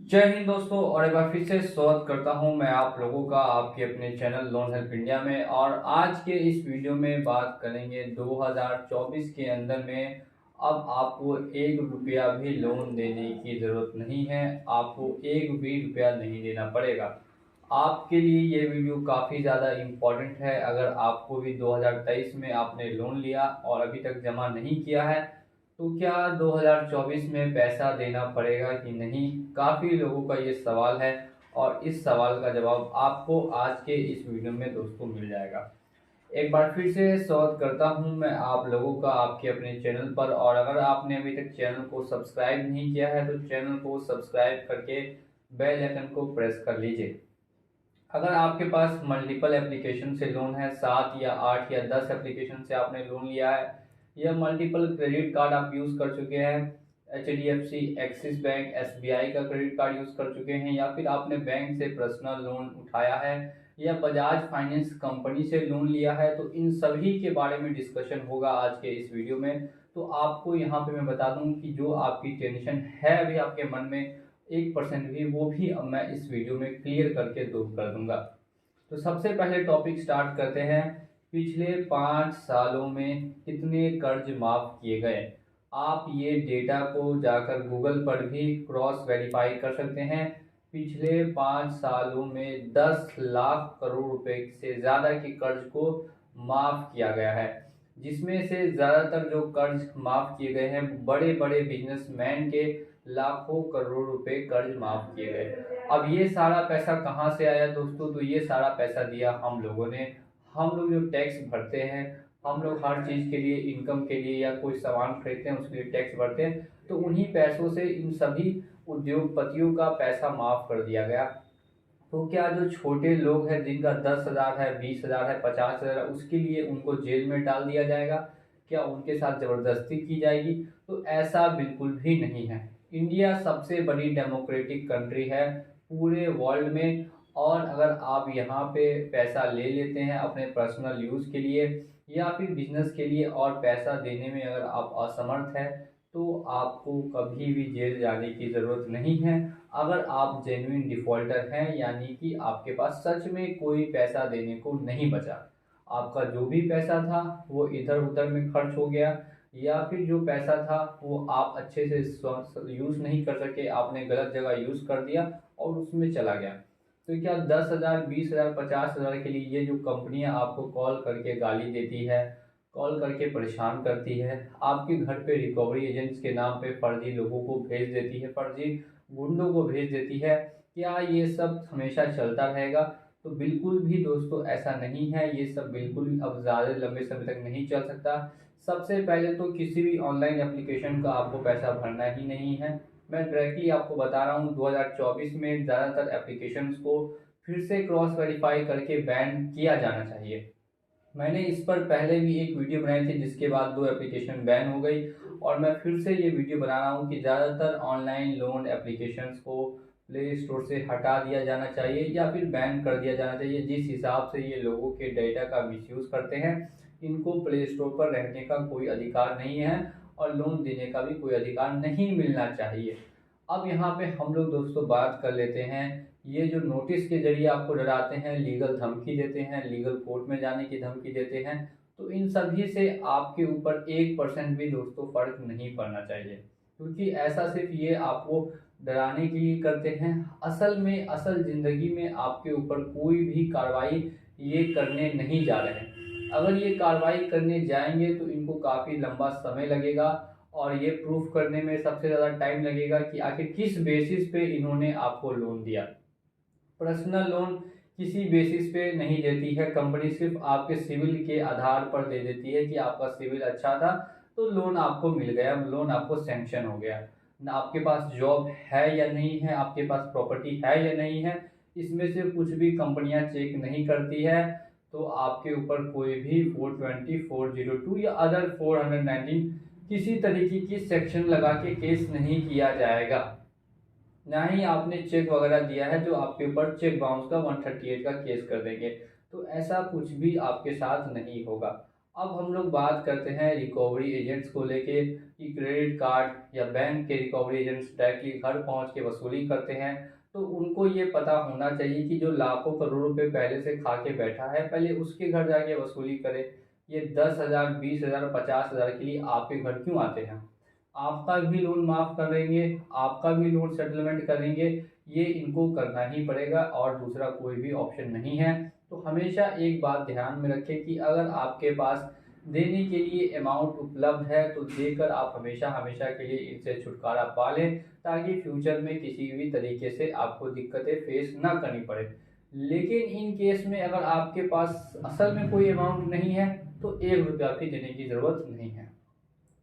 जय हिंद दोस्तों, और एक बार फिर से स्वागत करता हूं मैं आप लोगों का आपके अपने चैनल लोन हेल्प इंडिया में। और आज के इस वीडियो में बात करेंगे 2024 के अंदर में अब आपको 1 रुपया भी लोन देने की ज़रूरत नहीं है। आपको 1 भी रुपया नहीं देना पड़ेगा। आपके लिए ये वीडियो काफ़ी ज़्यादा इम्पोर्टेंट है। अगर आपको भी 2023 में आपने लोन लिया और अभी तक जमा नहीं किया है तो क्या 2024 में पैसा देना पड़ेगा कि नहीं, काफ़ी लोगों का ये सवाल है। और इस सवाल का जवाब आपको आज के इस वीडियो में दोस्तों मिल जाएगा। एक बार फिर से स्वागत करता हूं मैं आप लोगों का आपके अपने चैनल पर। और अगर आपने अभी तक चैनल को सब्सक्राइब नहीं किया है तो चैनल को सब्सक्राइब करके बेल आइकन को प्रेस कर लीजिए। अगर आपके पास मल्टीपल एप्लीकेशन से लोन है, 7 या 8 या 10 एप्लीकेशन से आपने लोन लिया है, या मल्टीपल क्रेडिट कार्ड आप यूज़ कर चुके हैं, HDFC, एक्सिस बैंक, SBI का क्रेडिट कार्ड यूज़ कर चुके हैं, या फिर आपने बैंक से पर्सनल लोन उठाया है या बजाज फाइनेंस कंपनी से लोन लिया है, तो इन सभी के बारे में डिस्कशन होगा आज के इस वीडियो में। तो आपको यहाँ पे मैं बता दूं कि जो आपकी टेंशन है अभी आपके मन में 1% भी, वो भी अब मैं इस वीडियो में क्लियर करके दूर कर दूंगा। तो सबसे पहले टॉपिक स्टार्ट करते हैं। पिछले 5 सालों में कितने कर्ज माफ किए गए? आप ये डेटा को जाकर गूगल पर भी क्रॉस वेरीफाई कर सकते हैं। पिछले 5 सालों में 10 लाख करोड़ रुपए से ज़्यादा के कर्ज को माफ किया गया है, जिसमें से ज़्यादातर जो कर्ज माफ किए गए हैं बड़े बड़े बिजनेसमैन के लाखों करोड़ रुपए कर्ज माफ किए गए। अब ये सारा पैसा कहाँ से आया दोस्तों? तो ये सारा पैसा दिया हम लोगों ने। हम लोग जो टैक्स भरते हैं, हम लोग हर चीज़ के लिए, इनकम के लिए या कोई सामान खरीदते हैं उसके लिए टैक्स भरते हैं, तो उन्हीं पैसों से इन सभी उद्योगपतियों का पैसा माफ कर दिया गया। तो क्या जो छोटे लोग हैं जिनका 10,000 है, 20,000 है, 50,000 है, उसके लिए उनको जेल में डाल दिया जाएगा? क्या उनके साथ ज़बरदस्ती की जाएगी? तो ऐसा बिल्कुल भी नहीं है। इंडिया सबसे बड़ी डेमोक्रेटिक कंट्री है पूरे वर्ल्ड में। और अगर आप यहाँ पे पैसा ले लेते हैं अपने पर्सनल यूज़ के लिए या फिर बिजनेस के लिए और पैसा देने में अगर आप असमर्थ हैं, तो आपको कभी भी जेल जाने की ज़रूरत नहीं है। अगर आप जेन्युइन डिफ़ॉल्टर हैं, यानी कि आपके पास सच में कोई पैसा देने को नहीं बचा, आपका जो भी पैसा था वो इधर उधर में खर्च हो गया, या फिर जो पैसा था वो आप अच्छे से यूज़ नहीं कर सके, आपने गलत जगह यूज़ कर दिया और उसमें चला गया, तो क्या 10,000, 20,000, 50,000 के लिए ये जो कंपनियां आपको कॉल करके गाली देती है, कॉल करके परेशान करती है, आपके घर पे रिकवरी एजेंट्स के नाम पे फर्जी लोगों को भेज देती है, फर्जी गुंडों को भेज देती है, क्या ये सब हमेशा चलता रहेगा? तो बिल्कुल भी दोस्तों ऐसा नहीं है। ये सब बिल्कुल भी अब ज़्यादा लंबे समय तक नहीं चल सकता। सबसे पहले तो किसी भी ऑनलाइन एप्लीकेशन का आपको पैसा भरना ही नहीं है। मैं डायरेक्टली आपको बता रहा हूँ, 2024 में ज़्यादातर एप्लीकेशंस को फिर से क्रॉस वेरीफाई करके बैन किया जाना चाहिए। मैंने इस पर पहले भी एक वीडियो बनाई थी जिसके बाद 2 एप्लीकेशन बैन हो गई, और मैं फिर से ये वीडियो बना रहा हूँ कि ज़्यादातर ऑनलाइन लोन एप्लीकेशंस को प्ले स्टोर से हटा दिया जाना चाहिए या फिर बैन कर दिया जाना चाहिए। जिस हिसाब से ये लोगों के डेटा का मिसयूज़ करते हैं, इनको प्ले स्टोर पर रहने का कोई अधिकार नहीं है और लोन देने का भी कोई अधिकार नहीं मिलना चाहिए। अब यहाँ पे हम लोग दोस्तों बात कर लेते हैं, ये जो नोटिस के जरिए आपको डराते हैं, लीगल धमकी देते हैं, लीगल कोर्ट में जाने की धमकी देते हैं, तो इन सभी से आपके ऊपर 1% भी दोस्तों फर्क नहीं पड़ना चाहिए, क्योंकि ऐसा सिर्फ ये आपको डराने के लिए करते हैं। असल में असल ज़िंदगी में आपके ऊपर कोई भी कार्रवाई ये करने नहीं जा रहे हैं। अगर ये कार्रवाई करने जाएंगे तो इनको काफ़ी लंबा समय लगेगा और ये प्रूफ करने में सबसे ज़्यादा टाइम लगेगा कि आखिर किस बेसिस पे इन्होंने आपको लोन दिया। पर्सनल लोन किसी बेसिस पे नहीं देती है कंपनी, सिर्फ आपके सिविल के आधार पर दे देती है कि आपका सिविल अच्छा था तो लोन आपको मिल गया, लोन आपको सैंक्शन हो गया। ना आपके पास जॉब है या नहीं है, आपके पास प्रॉपर्टी है या नहीं है, इसमें से कुछ भी कंपनियां चेक नहीं करती है। तो आपके ऊपर कोई भी 420, 402 या अदर 419 किसी तरीके की सेक्शन लगा के केस नहीं किया जाएगा। ना ही आपने चेक वगैरह दिया है जो आपके ऊपर चेक बाउंस का 138 का केस कर देंगे। तो ऐसा कुछ भी आपके साथ नहीं होगा। अब हम लोग बात करते हैं रिकवरी एजेंट्स को लेके कि क्रेडिट कार्ड या बैंक के रिकवरी एजेंट्स डायरेक्टली घर पहुंच के वसूली करते हैं। तो उनको ये पता होना चाहिए कि जो लाखों करोड़ रुपए पहले से खा के बैठा है, पहले उसके घर जाके वसूली करे। ये 10,000, 20,000, 50,000 के लिए आपके घर क्यों आते हैं? आपका भी लोन माफ़ करेंगे, आपका भी लोन सेटलमेंट करेंगे, ये इनको करना ही पड़ेगा और दूसरा कोई भी ऑप्शन नहीं है। तो हमेशा एक बात ध्यान में रखें कि अगर आपके पास देने के लिए अमाउंट उपलब्ध है तो देकर आप हमेशा हमेशा के लिए इनसे छुटकारा पा लें, ताकि फ्यूचर में किसी भी तरीके से आपको दिक्कतें फेस ना करनी पड़े। लेकिन इन केस में अगर आपके पास असल में कोई अमाउंट नहीं है तो 1 रुपया भी देने की ज़रूरत नहीं है।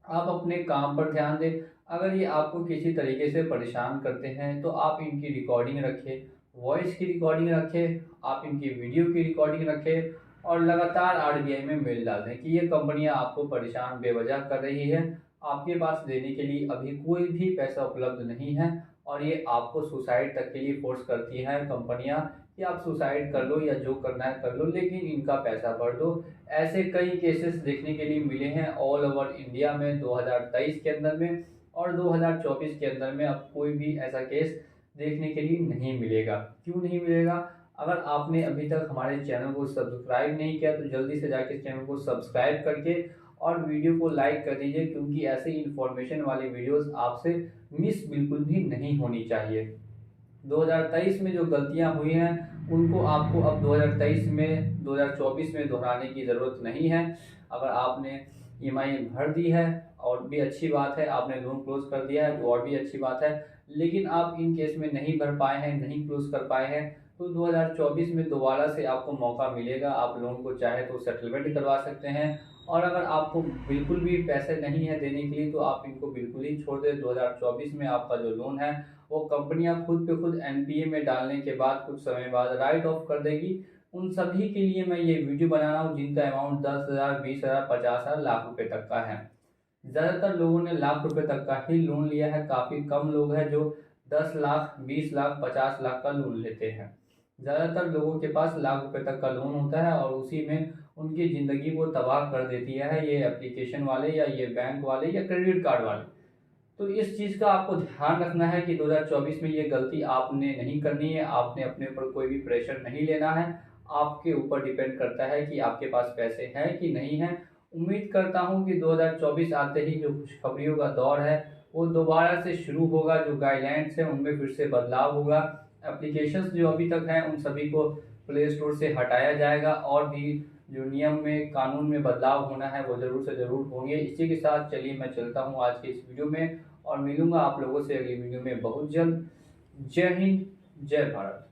आप अपने काम पर ध्यान दें। अगर ये आपको किसी तरीके से परेशान करते हैं तो आप इनकी रिकॉर्डिंग रखें, वॉइस की रिकॉर्डिंग रखें, आप इनकी वीडियो की रिकॉर्डिंग रखें और लगातार आरबीआई में मेल डाल दें कि ये कंपनियां आपको परेशान बेवजह कर रही है, आपके पास देने के लिए अभी कोई भी पैसा उपलब्ध नहीं है और ये आपको सुसाइड तक के लिए फोर्स करती हैं कंपनियां कि आप सुसाइड कर लो या जो करना है कर लो, लेकिन इनका पैसा भर दो। ऐसे कई केसेस देखने के लिए मिले हैं ऑल ओवर इंडिया में 2023 के अंदर में, और 2024 के अंदर में अब कोई भी ऐसा केस देखने के लिए नहीं मिलेगा। क्यों नहीं मिलेगा? अगर आपने अभी तक हमारे चैनल को सब्सक्राइब नहीं किया तो जल्दी से जाके चैनल को सब्सक्राइब करके और वीडियो को लाइक कर दीजिए, क्योंकि ऐसे इन्फॉर्मेशन वाली वीडियोस आपसे मिस बिल्कुल भी नहीं होनी चाहिए। 2023 में जो गलतियां हुई हैं उनको आपको अब 2023 में 2024 में दोहराने की ज़रूरत नहीं है। अगर आपने ईएमआई भर दी है और भी अच्छी बात है, आपने लोन क्लोज कर दिया है तो और भी अच्छी बात है, लेकिन आप इन केस में नहीं भर पाए हैं, नहीं क्लोज कर पाए हैं, तो 2024 में दोबारा से आपको मौका मिलेगा। आप लोन को चाहे तो सेटलमेंट करवा सकते हैं, और अगर आपको बिल्कुल भी पैसे नहीं है देने के लिए तो आप इनको बिल्कुल ही छोड़ दें। 2024 में आपका जो लोन है वो कंपनियां खुद पे खुद एनपीए में डालने के बाद कुछ समय बाद राइट ऑफ कर देगी। उन सभी के लिए मैं ये वीडियो बना रहा हूँ जिनका अमाउंट 10,000, 20,000, 50,000, लाख रुपए तक का है। ज़्यादातर लोगों ने लाख रुपए तक का ही लोन लिया है, काफ़ी कम लोग हैं जो 10 लाख, 20 लाख, 50 लाख का लोन लेते हैं। ज़्यादातर लोगों के पास लाख रुपए तक का लोन होता है और उसी में उनकी ज़िंदगी को तबाह कर देती है ये एप्लीकेशन वाले या ये बैंक वाले या क्रेडिट कार्ड वाले। तो इस चीज़ का आपको ध्यान रखना है कि 2024 में ये गलती आपने नहीं करनी है, आपने अपने ऊपर कोई भी प्रेशर नहीं लेना है। आपके ऊपर डिपेंड करता है कि आपके पास पैसे हैं कि नहीं हैं। उम्मीद करता हूँ कि 2024 आते ही जो खुशखबरियों का दौर है वो दोबारा से शुरू होगा, जो गाइडलाइंस हैं उनमें फिर से बदलाव होगा। एप्लीकेशंस जो अभी तक हैं उन सभी को प्ले स्टोर से हटाया जाएगा और भी जो नियम में कानून में बदलाव होना है वो ज़रूर से ज़रूर होंगे। इसी के साथ चलिए मैं चलता हूँ आज के इस वीडियो में और मिलूंगा आप लोगों से अगली वीडियो में बहुत जल्द। जय हिंद, जय भारत।